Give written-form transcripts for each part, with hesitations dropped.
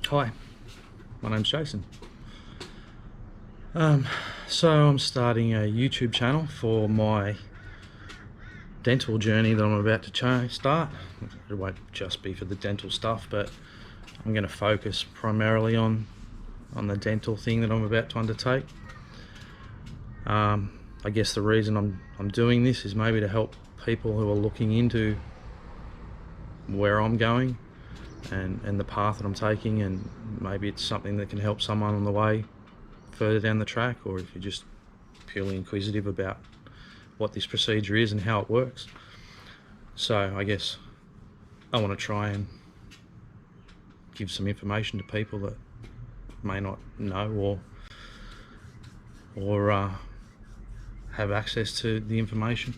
Hi, my name's Jason. So I'm starting a YouTube channel for my dental journey that I'm about to start. It won't just be for the dental stuff, but I'm going to focus primarily on the dental thing that I'm about to undertake. I guess the reason I'm doing this is maybe to help people who are looking into where I'm going and the path that I'm taking, and maybe it's something that can help someone on the way further down the track, or if you're just purely inquisitive about what this procedure is and how it works. So I guess I want to try and give some information to people that may not know or have access to the information.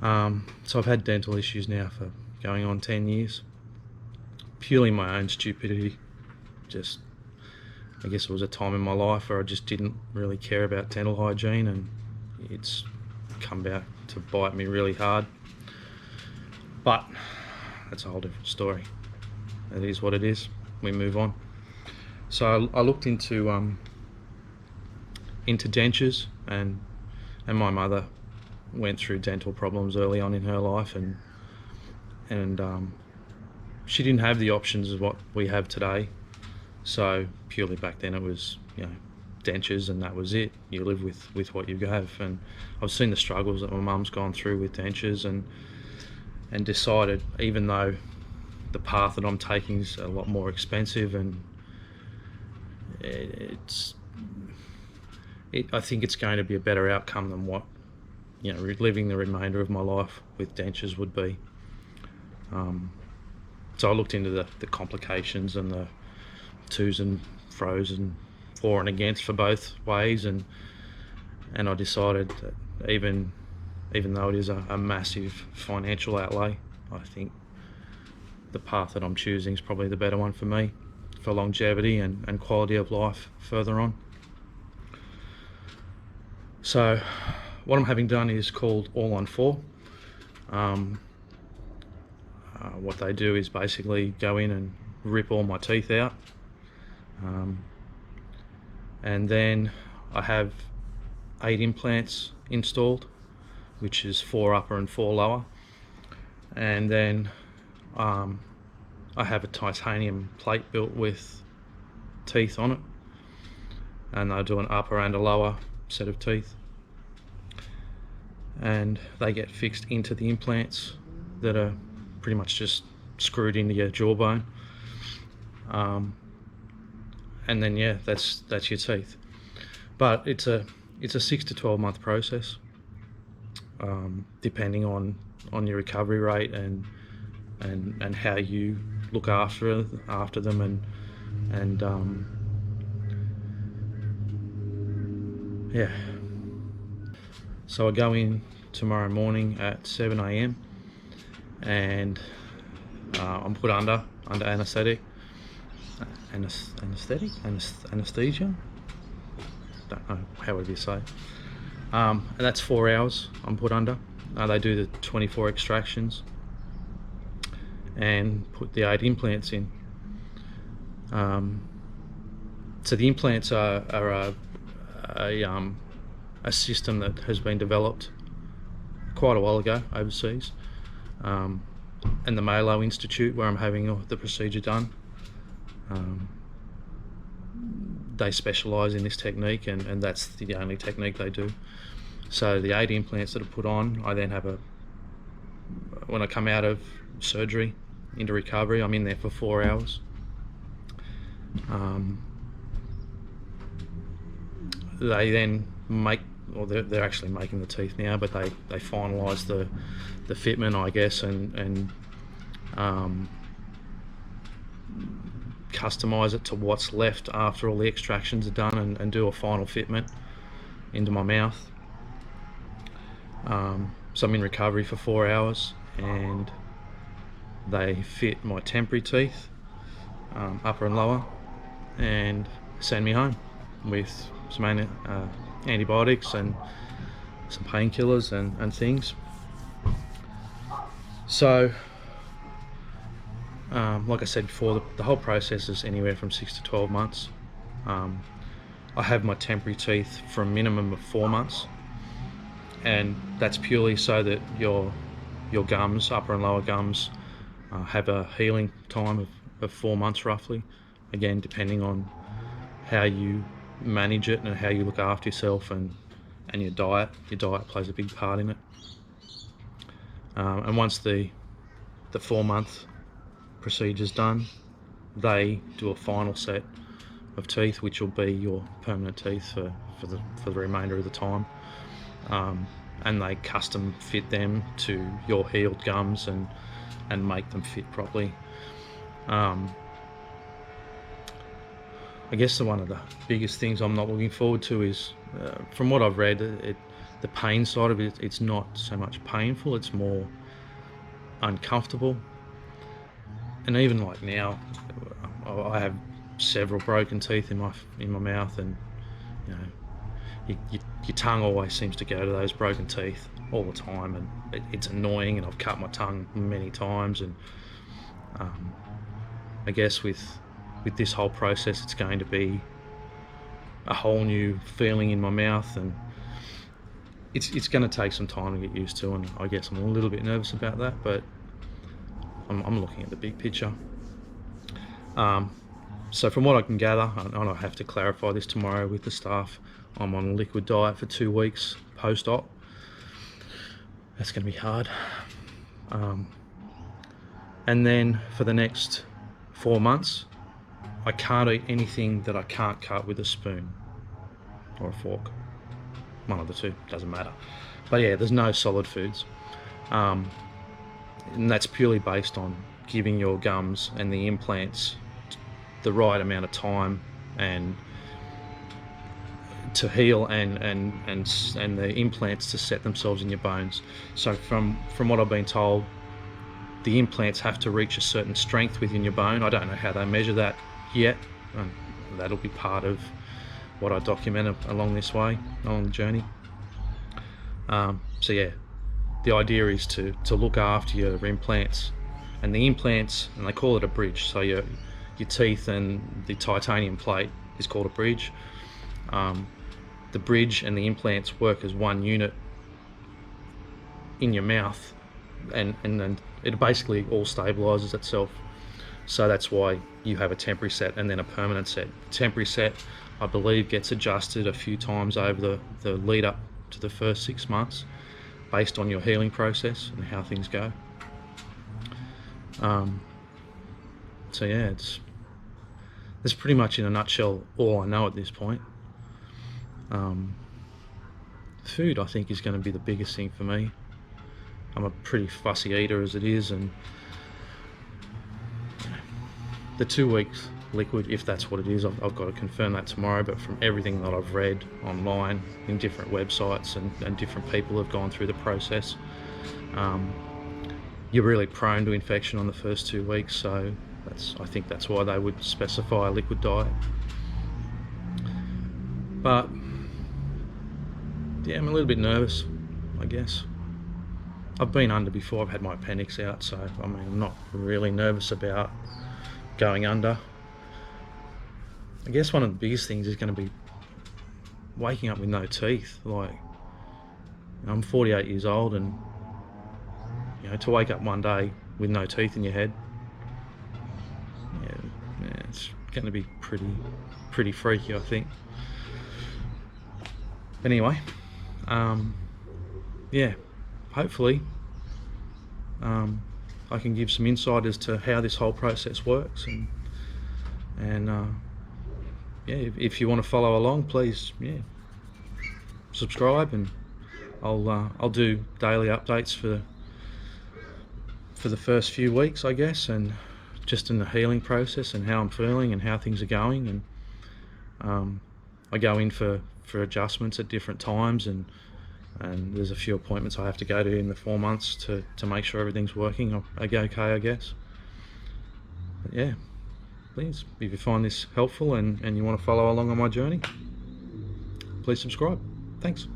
So I've had dental issues now for going on 10 years, purely my own stupidity. Just, I guess it was a time in my life where I just didn't really care about dental hygiene, and it's come back to bite me really hard. But that's a whole different story. It is what it is. We move on. So I looked into dentures, and my mother went through dental problems early on in her life, and she didn't have the options of what we have today. So purely back then it was, dentures, and that was it. You live with what you have. And I've seen the struggles that my mum's gone through with dentures, and decided, even though the path that I'm taking is a lot more expensive, and I think it's going to be a better outcome than what living the remainder of my life with dentures would be. So I looked into the complications and the to's and fro's and for and against for both ways, and I decided that even though it is a massive financial outlay, I think the path that I'm choosing is probably the better one for me, for longevity and quality of life further on. So what I'm having done is called All on 4. What they do is basically go in and rip all my teeth out, and then I have 8 implants installed, which is 4 upper and 4 lower, and then I have a titanium plate built with teeth on it, and they'll do an upper and a lower set of teeth, and they get fixed into the implants that are pretty much just screwed into your jawbone, and then that's your teeth. But it's a 6 to 12 month process, depending on your recovery rate and how you look after them, and so I go in tomorrow morning at 7 a.m. and I'm put under anesthesia. Don't know, however you say. And that's 4 hours I'm put under. They do the 24 extractions and put the 8 implants in. So the implants are a system that has been developed quite a while ago overseas, and the Malo Institute, where I'm having the procedure done, they specialise in this technique, and that's the only technique they do. So the 8 implants that are put on, I then have when I come out of surgery into recovery, I'm in there for 4 hours. They then they're actually making the teeth now, but they finalise the fitment, I guess, and customise it to what's left after all the extractions are done, and do a final fitment into my mouth. So I'm in recovery for 4 hours, and they fit my temporary teeth, upper and lower, and send me home with some antibiotics and some painkillers and things. So Like I said before, the whole process is anywhere from 6 to 12 months. I have my temporary teeth for a minimum of 4 months, and that's purely so that your gums, upper and lower gums, have a healing time of 4 months roughly. Again, depending on how you manage it and how you look after yourself, and your diet. Your diet plays a big part in it. And once the 4-month procedure's done, they do a final set of teeth, which will be your permanent teeth for the remainder of the time. And they custom fit them to your healed gums and make them fit properly. I guess one of the biggest things I'm not looking forward to is, from what I've read, the pain side of it, it's not so much painful, it's more uncomfortable. And even like now, I have several broken teeth in my mouth, and you know, your tongue always seems to go to those broken teeth all the time, and it's annoying, and I've cut my tongue many times. And I guess with this whole process, it's going to be a whole new feeling in my mouth, and it's going to take some time to get used to, and I guess I'm a little bit nervous about that, but I'm looking at the big picture. So from what I can gather, and I have to clarify this tomorrow with the staff, I'm on a liquid diet for 2 weeks post-op. That's going to be hard. And then for the next 4 months, I can't eat anything that I can't cut with a spoon or a fork. One of the two, doesn't matter. But yeah, there's no solid foods. And that's purely based on giving your gums and the implants the right amount of time and to heal, and the implants to set themselves in your bones. So from what I've been told, the implants have to reach a certain strength within your bone. I don't know how they measure that yet, and that'll be part of what I document along this way, along the journey. So yeah, the idea is to look after your implants, and the implants, and they call it a bridge, so your teeth and the titanium plate is called a bridge. The bridge and the implants work as one unit in your mouth, and then it basically all stabilizes itself. So that's why you have a temporary set and then a permanent set. Temporary set, I believe, gets adjusted a few times over the lead up to the first 6 months based on your healing process and how things go. So yeah, that's pretty much in a nutshell all I know at this point. Food, I think, is going to be the biggest thing for me. I'm a pretty fussy eater as it is, and the 2 weeks liquid, if that's what it is, I've got to confirm that tomorrow, but from everything that I've read online in different websites and different people have gone through the process, you're really prone to infection on the first 2 weeks, so I think that's why they would specify a liquid diet. But yeah, I'm a little bit nervous, I guess. I've been under before, I've had my appendix out, so I mean, I'm not really nervous about going under. I guess one of the biggest things is going to be waking up with no teeth. Like, I'm 48 years old, and to wake up one day with no teeth in your head, yeah, it's going to be pretty freaky, I think. Anyway, yeah, hopefully I can give some insight as to how this whole process works, and yeah, if you want to follow along, please, yeah, subscribe, and I'll do daily updates for the first few weeks, I guess, and just in the healing process and how I'm feeling and how things are going. And I go in for adjustments at different times, and there's a few appointments I have to go to in the 4 months to make sure everything's working okay, I guess. But yeah, please, if you find this helpful and you want to follow along on my journey, please subscribe. Thanks.